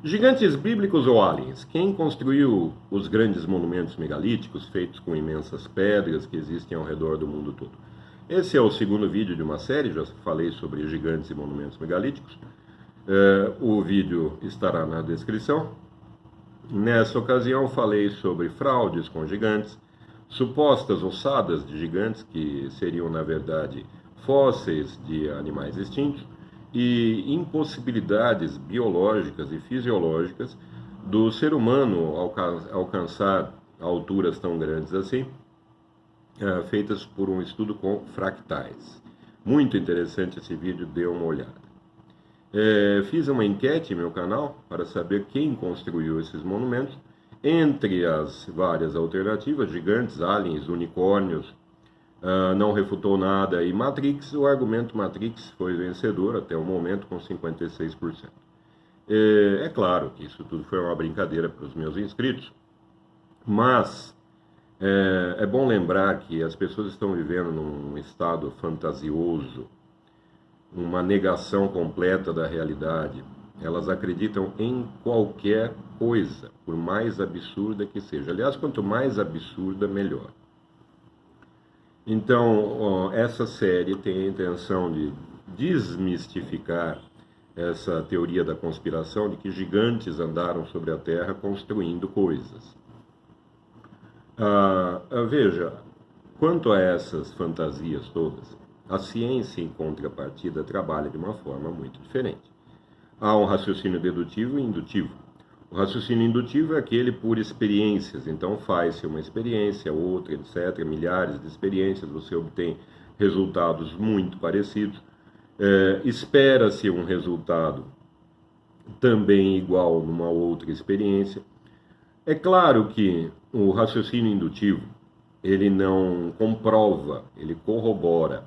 Gigantes bíblicos ou aliens? Quem construiu os grandes monumentos megalíticos feitos com imensas pedras que existem ao redor do mundo todo? Esse é o segundo vídeo de uma série, já falei sobre gigantes e monumentos megalíticos. O vídeo estará na descrição. Nessa ocasião falei sobre fraudes com gigantes, supostas ossadas de gigantes, que seriam na verdade fósseis de animais extintos, e impossibilidades biológicas e fisiológicas do ser humano alcançar alturas tão grandes assim, feitas por um estudo com fractais. Muito interessante esse vídeo, dê uma olhada. Fiz uma enquete em meu canal para saber quem construiu esses monumentos. Entre as várias alternativas, gigantes, aliens, unicórnios, não refutou nada, e Matrix, o argumento Matrix foi vencedor até o momento com 56%. É claro que isso tudo foi uma brincadeira para os meus inscritos, mas é bom lembrar que as pessoas estão vivendo num estado fantasioso, uma negação completa da realidade. Elas acreditam em qualquer coisa, por mais absurda que seja. Aliás, quanto mais absurda, melhor. Então, essa série tem a intenção de desmistificar essa teoria da conspiração de que gigantes andaram sobre a Terra construindo coisas. Veja, quanto a essas fantasias todas, a ciência, em contrapartida, trabalha de uma forma muito diferente. Há um raciocínio dedutivo e indutivo. O raciocínio indutivo é aquele por experiências, então faz-se uma experiência, outra, etc., milhares de experiências, você obtém resultados muito parecidos, espera-se um resultado também igual numa outra experiência. É claro que o raciocínio indutivo, ele não comprova, ele corrobora.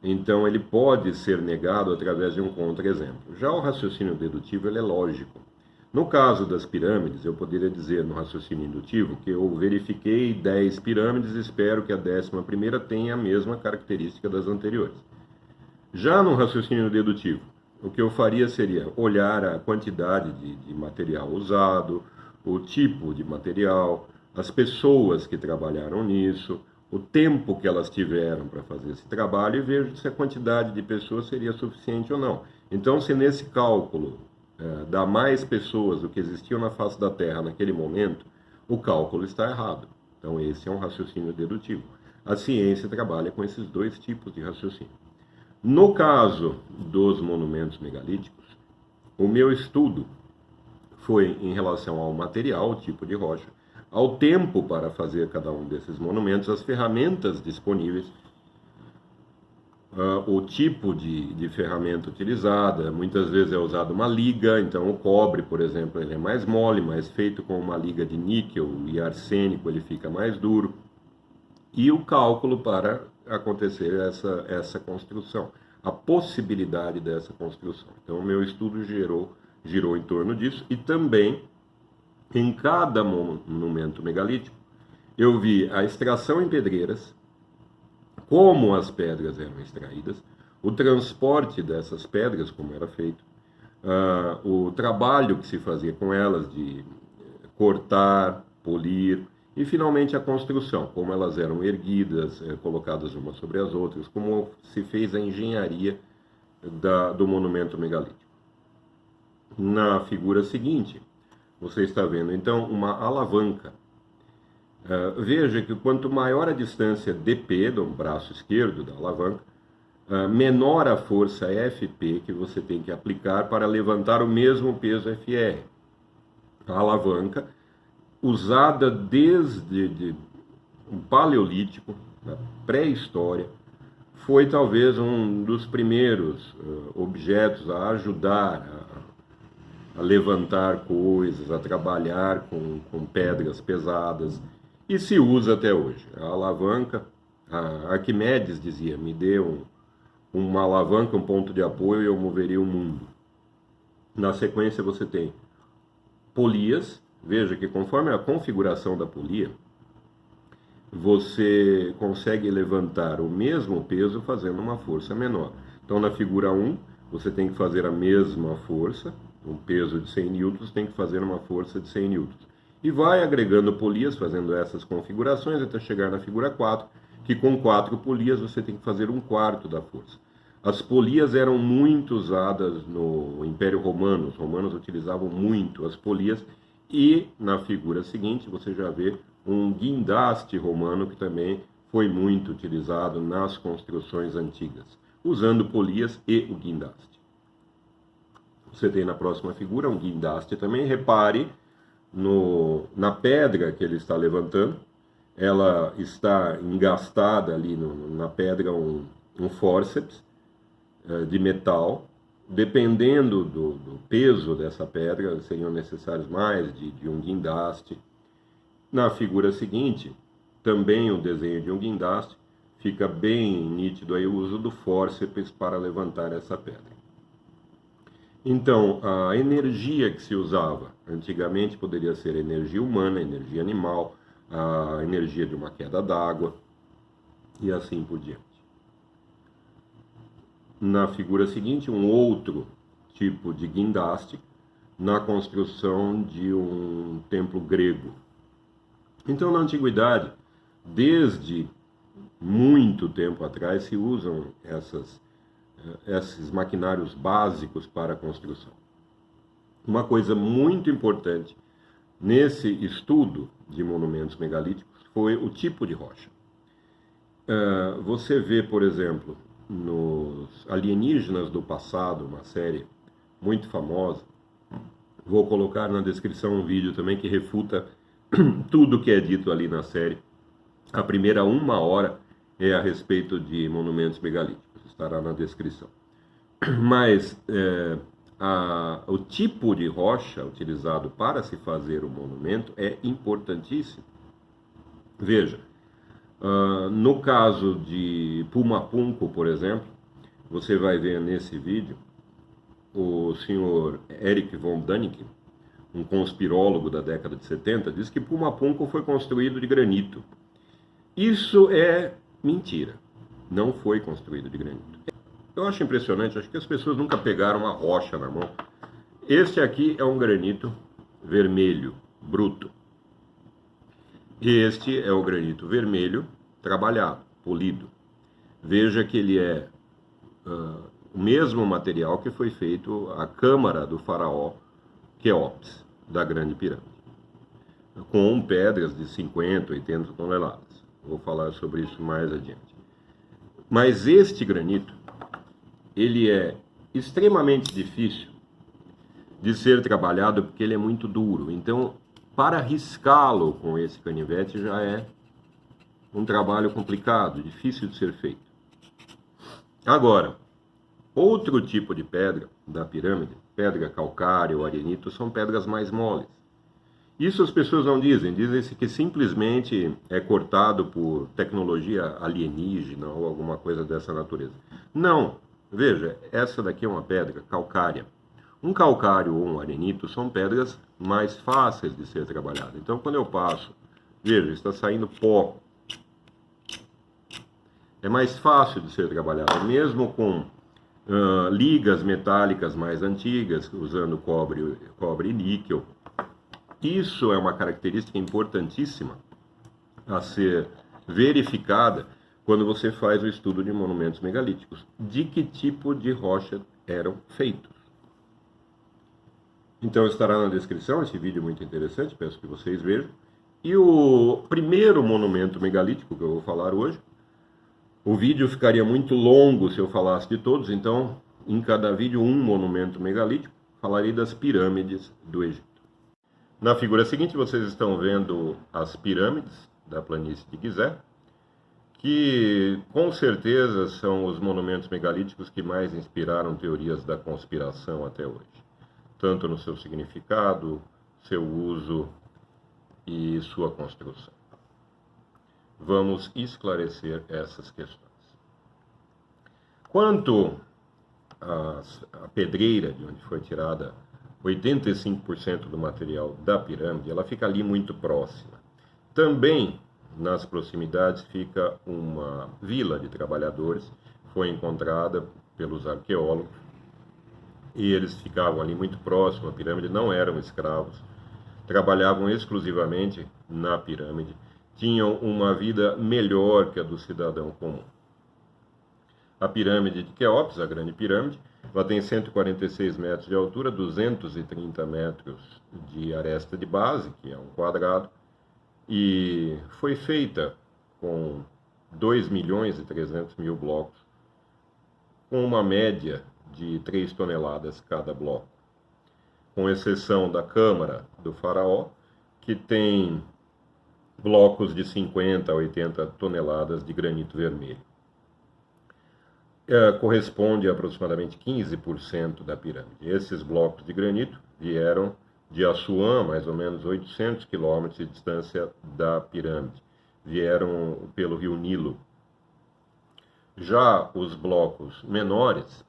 Então, ele pode ser negado através de um contra-exemplo. Já o raciocínio dedutivo, ele é lógico. No caso das pirâmides, eu poderia dizer no raciocínio indutivo que eu verifiquei 10 pirâmides e espero que a 11ª tenha a mesma característica das anteriores. Já no raciocínio dedutivo, o que eu faria seria olhar a quantidade de material usado, o tipo de material, as pessoas que trabalharam nisso, o tempo que elas tiveram para fazer esse trabalho e vejo se a quantidade de pessoas seria suficiente ou não. Então, se nesse cálculo dá mais pessoas do que existiam na face da Terra naquele momento, o cálculo está errado. Então, esse é um raciocínio dedutivo. A ciência trabalha com esses dois tipos de raciocínio. No caso dos monumentos megalíticos, o meu estudo foi em relação ao material, o tipo de rocha, ao tempo para fazer cada um desses monumentos, as ferramentas disponíveis, o tipo de ferramenta utilizada. Muitas vezes é usada uma liga, então o cobre, por exemplo, ele é mais mole, mas feito com uma liga de níquel e arsênico ele fica mais duro. E o cálculo para acontecer essa construção, a possibilidade dessa construção. Então o meu estudo girou em torno disso, e também em cada monumento megalítico, eu vi a extração em pedreiras, como as pedras eram extraídas, o transporte dessas pedras, como era feito, o trabalho que se fazia com elas de cortar, polir, e finalmente a construção, como elas eram erguidas, colocadas umas sobre as outras, como se fez a engenharia do monumento megalítico. Na figura seguinte, você está vendo, então, uma alavanca. Veja que quanto maior a distância dP, do braço esquerdo da alavanca, menor a força Fp que você tem que aplicar para levantar o mesmo peso Fr. A alavanca, usada desde o Paleolítico, da pré-história, foi talvez um dos primeiros objetos a ajudar a levantar coisas, a trabalhar com pedras pesadas, e se usa até hoje. A alavanca, a Arquimedes dizia, me dê uma alavanca, um ponto de apoio e eu moveria o mundo. Na sequência você tem polias, veja que conforme a configuração da polia, você consegue levantar o mesmo peso fazendo uma força menor. Então na figura 1, você tem que fazer a mesma força, um peso de 100 newtons, tem que fazer uma força de 100 newtons. E vai agregando polias, fazendo essas configurações, até chegar na figura 4, que com 4 polias você tem que fazer 1/4 da força. As polias eram muito usadas no Império Romano, os romanos utilizavam muito as polias, e na figura seguinte você já vê um guindaste romano que também foi muito utilizado nas construções antigas, usando polias e o guindaste. Você tem na próxima figura um guindaste também. Repare na pedra que ele está levantando, ela está engastada ali na pedra um fórceps de metal. Dependendo do peso dessa pedra, seriam necessários mais de um guindaste. Na figura seguinte, também o desenho de um guindaste, fica bem nítido aí o uso do fórceps para levantar essa pedra. Então, a energia que se usava antigamente poderia ser energia humana, energia animal, a energia de uma queda d'água e assim por diante. Na figura seguinte, um outro tipo de guindaste na construção de um templo grego. Então, na antiguidade, desde muito tempo atrás, se usam esses maquinários básicos para a construção. Uma coisa muito importante nesse estudo de monumentos megalíticos foi o tipo de rocha. Você vê, por exemplo, nos Alienígenas do Passado, uma série muito famosa, vou colocar na descrição um vídeo também que refuta tudo que é dito ali na série. A primeira 1 hora é a respeito de monumentos megalíticos, estará na descrição. Mas o tipo de rocha utilizado para se fazer o monumento é importantíssimo. Veja, no caso de Pumapunku, por exemplo, você vai ver nesse vídeo o senhor Erich von Däniken, um conspirólogo da década de 70, diz que Pumapunku foi construído de granito. Isso é mentira. Não foi construído de granito. Eu acho impressionante, acho que as pessoas nunca pegaram uma rocha na mão. Este aqui é um granito vermelho, bruto. Este é o granito vermelho trabalhado, polido. Veja que ele é o mesmo material que foi feito a câmara do faraó Quéops, da Grande Pirâmide, com pedras de 50, 80 toneladas. Vou falar sobre isso mais adiante. Mas este granito, ele é extremamente difícil de ser trabalhado porque ele é muito duro. Então, para riscá-lo com esse canivete já é um trabalho complicado, difícil de ser feito. Agora, outro tipo de pedra da pirâmide, pedra calcária ou arenito, são pedras mais moles. Isso as pessoas não dizem, dizem-se que simplesmente é cortado por tecnologia alienígena ou alguma coisa dessa natureza. Não, veja, essa daqui é uma pedra calcária. Um calcário ou um arenito são pedras mais fáceis de ser trabalhadas. Então, quando eu passo, veja, está saindo pó. É mais fácil de ser trabalhado, mesmo com ligas metálicas mais antigas, usando cobre e níquel. Isso é uma característica importantíssima a ser verificada quando você faz o estudo de monumentos megalíticos. De que tipo de rocha eram feitos? Então estará na descrição esse vídeo muito interessante, peço que vocês vejam. E o primeiro monumento megalítico que eu vou falar hoje, o vídeo ficaria muito longo se eu falasse de todos, então em cada vídeo um monumento megalítico, falarei das pirâmides do Egito. Na figura seguinte vocês estão vendo as pirâmides da planície de Gizé, que com certeza são os monumentos megalíticos que mais inspiraram teorias da conspiração até hoje, tanto no seu significado, seu uso e sua construção. Vamos esclarecer essas questões. Quanto à pedreira, de onde foi tirada 85% do material da pirâmide, ela fica ali muito próxima. Também nas proximidades fica uma vila de trabalhadores, foi encontrada pelos arqueólogos, e eles ficavam ali muito próximo à pirâmide, não eram escravos, trabalhavam exclusivamente na pirâmide, tinham uma vida melhor que a do cidadão comum. A pirâmide de Quéops, a grande pirâmide, ela tem 146 metros de altura, 230 metros de aresta de base, que é um quadrado, e foi feita com 2.300.000 blocos, com uma média de 3 toneladas cada bloco, com exceção da câmara do faraó, que tem blocos de 50 a 80 toneladas de granito vermelho. Corresponde a aproximadamente 15% da pirâmide. Esses blocos de granito vieram de Assuã, mais ou menos 800 quilômetros de distância da pirâmide. Vieram pelo rio Nilo. Já os blocos menores,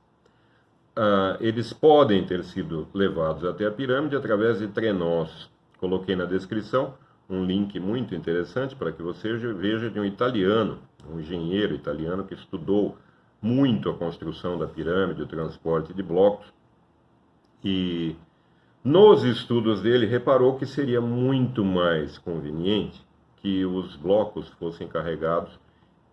eles podem ter sido levados até a pirâmide através de trenós. Coloquei na descrição um link muito interessante para que você veja de um italiano, um engenheiro italiano que estudou muito a construção da pirâmide, o transporte de blocos, e nos estudos dele reparou que seria muito mais conveniente que os blocos fossem carregados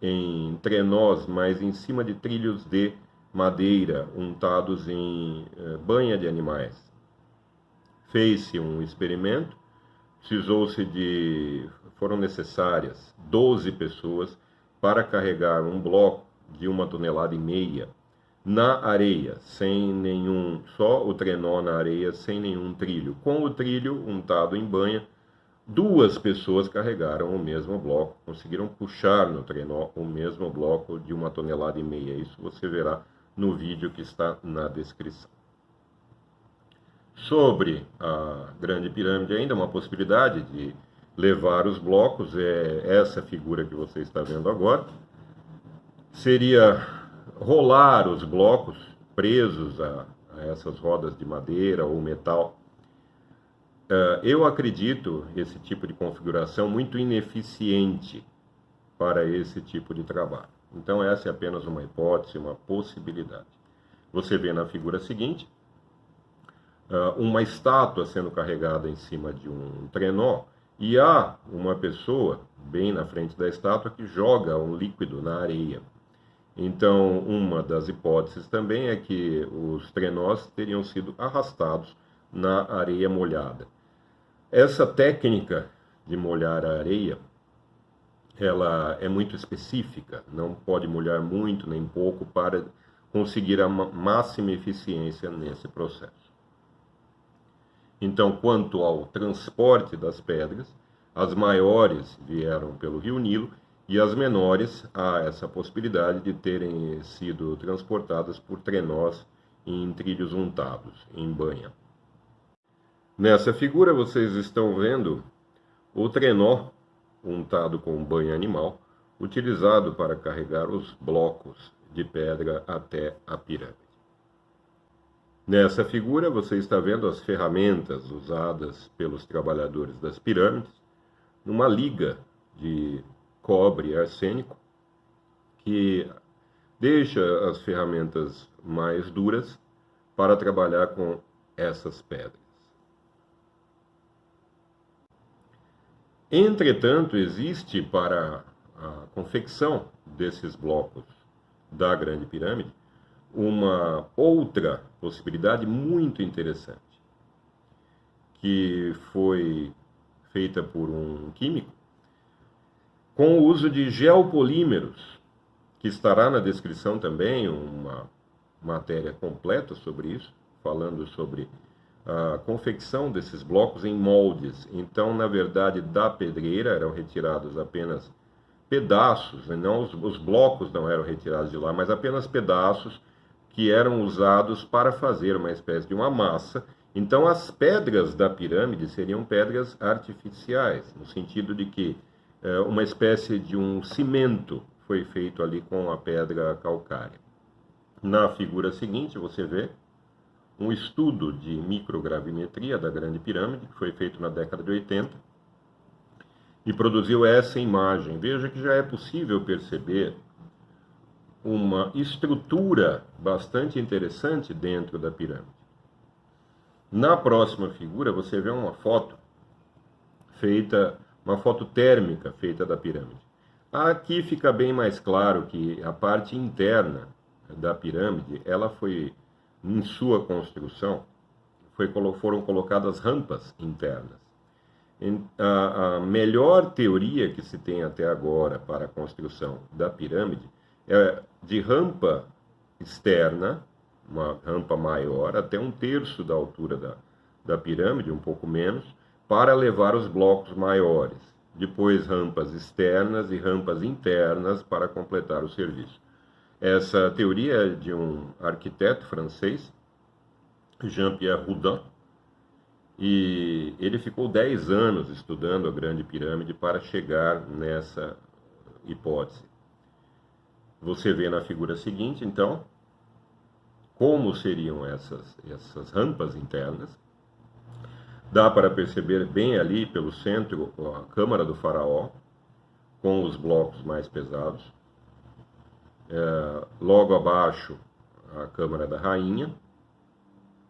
em trenós, mas em cima de trilhos de madeira untados em banha de animais. Fez-se um experimento, foram necessárias 12 pessoas para carregar um bloco de 1,5 toneladas na areia, sem nenhum, só o trenó na areia, sem nenhum trilho. Com o trilho untado em banha, 2 pessoas carregaram o mesmo bloco, conseguiram puxar no trenó o mesmo bloco de 1,5 toneladas. Isso você verá no vídeo que está na descrição. Sobre a Grande Pirâmide, ainda uma possibilidade de levar os blocos, é essa figura que você está vendo agora. Seria rolar os blocos presos a essas rodas de madeira ou metal. Eu acredito esse tipo de configuração muito ineficiente para esse tipo de trabalho. Então essa é apenas uma hipótese, uma possibilidade. Você vê na figura seguinte, uma estátua sendo carregada em cima de um trenó, e há uma pessoa bem na frente da estátua que joga um líquido na areia. Então, uma das hipóteses também é que os trenós teriam sido arrastados na areia molhada. Essa técnica de molhar a areia, ela é muito específica, não pode molhar muito nem pouco para conseguir a máxima eficiência nesse processo. Então, quanto ao transporte das pedras, as maiores vieram pelo rio Nilo, e as menores, há essa possibilidade de terem sido transportadas por trenós em trilhos untados, em banha. Nessa figura vocês estão vendo o trenó untado com banha animal, utilizado para carregar os blocos de pedra até a pirâmide. Nessa figura você está vendo as ferramentas usadas pelos trabalhadores das pirâmides, numa liga de cobre e arsênico, que deixa as ferramentas mais duras para trabalhar com essas pedras. Entretanto, existe para a confecção desses blocos da Grande Pirâmide uma outra possibilidade muito interessante, que foi feita por um químico com o uso de geopolímeros, que estará na descrição também uma matéria completa sobre isso, falando sobre a confecção desses blocos em moldes. Então, na verdade, da pedreira eram retirados apenas pedaços, não os blocos não eram retirados de lá, mas apenas pedaços que eram usados para fazer uma espécie de uma massa. Então, as pedras da pirâmide seriam pedras artificiais, no sentido de que uma espécie de um cimento foi feito ali com a pedra calcária. Na figura seguinte, você vê um estudo de microgravimetria da Grande Pirâmide, que foi feito na década de 80, e produziu essa imagem. Veja que já é possível perceber uma estrutura bastante interessante dentro da pirâmide. Na próxima figura, você vê uma foto feita, uma foto térmica feita da pirâmide. Aqui fica bem mais claro que a parte interna da pirâmide, ela foi, em sua construção, foram colocadas rampas internas. A melhor teoria que se tem até agora para a construção da pirâmide é de rampa externa, uma rampa maior, até 1/3 da altura da pirâmide, um pouco menos, para levar os blocos maiores. Depois, rampas externas e rampas internas para completar o serviço. Essa teoria é de um arquiteto francês, Jean-Pierre Houdin, e ele ficou 10 anos estudando a Grande Pirâmide para chegar nessa hipótese. Você vê na figura seguinte, então, como seriam essas rampas internas. Dá para perceber bem ali pelo centro a Câmara do Faraó, com os blocos mais pesados. Logo abaixo, a Câmara da Rainha.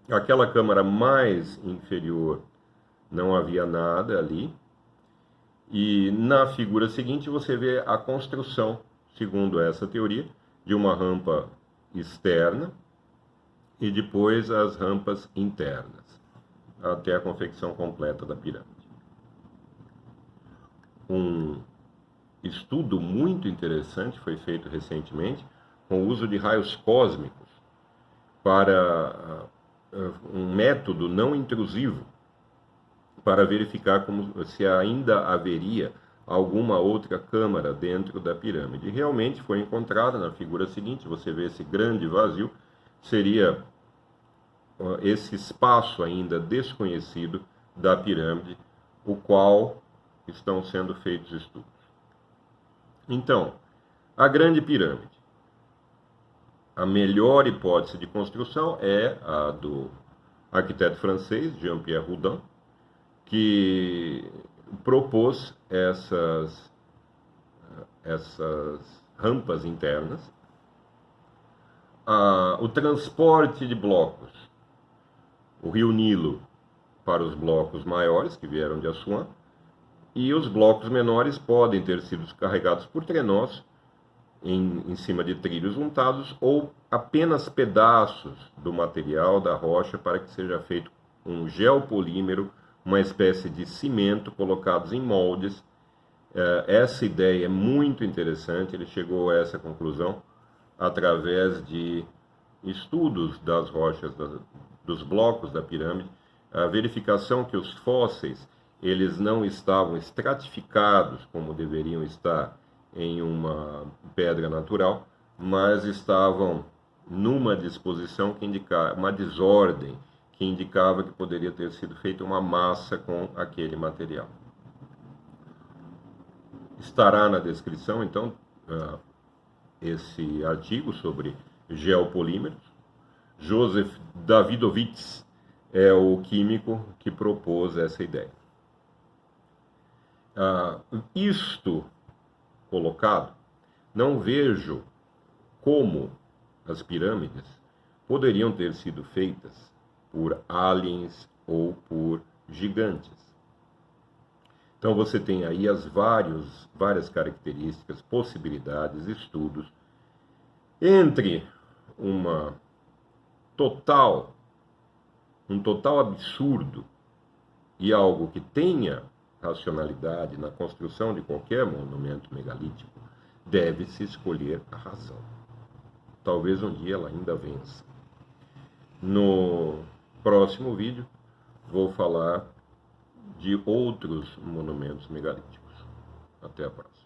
Aquela câmara mais inferior não havia nada ali. E na figura seguinte você vê a construção, segundo essa teoria, de uma rampa externa e depois as rampas internas, até a confecção completa da pirâmide. Um estudo muito interessante foi feito recentemente com o uso de raios cósmicos para um método não intrusivo para verificar se ainda haveria alguma outra câmara dentro da pirâmide. E realmente foi encontrada na figura seguinte, você vê esse grande vazio, seria esse espaço ainda desconhecido da pirâmide, o qual estão sendo feitos estudos. Então, a Grande Pirâmide. A melhor hipótese de construção é a do arquiteto francês, Jean-Pierre Houdin, que propôs essas rampas internas. O transporte de blocos, o rio Nilo para os blocos maiores, que vieram de Assuã, e os blocos menores podem ter sido carregados por trenós em cima de trilhos untados ou apenas pedaços do material da rocha para que seja feito um geopolímero, uma espécie de cimento colocados em moldes. Essa ideia é muito interessante, ele chegou a essa conclusão através de estudos das rochas, dos blocos da pirâmide, a verificação que os fósseis eles não estavam estratificados como deveriam estar em uma pedra natural, mas estavam numa disposição que indicava uma desordem, que indicava que poderia ter sido feita uma massa com aquele material. Estará na descrição, então, esse artigo sobre geopolímeros. Joseph Davidovits é o químico que propôs essa ideia. Isto colocado, não vejo como as pirâmides poderiam ter sido feitas por aliens ou por gigantes. Então você tem aí as várias características, possibilidades, estudos, entre um total absurdo e algo que tenha racionalidade na construção de qualquer monumento megalítico, deve-se escolher a razão. Talvez um dia ela ainda vença. No próximo vídeo, vou falar de outros monumentos megalíticos. Até a próxima.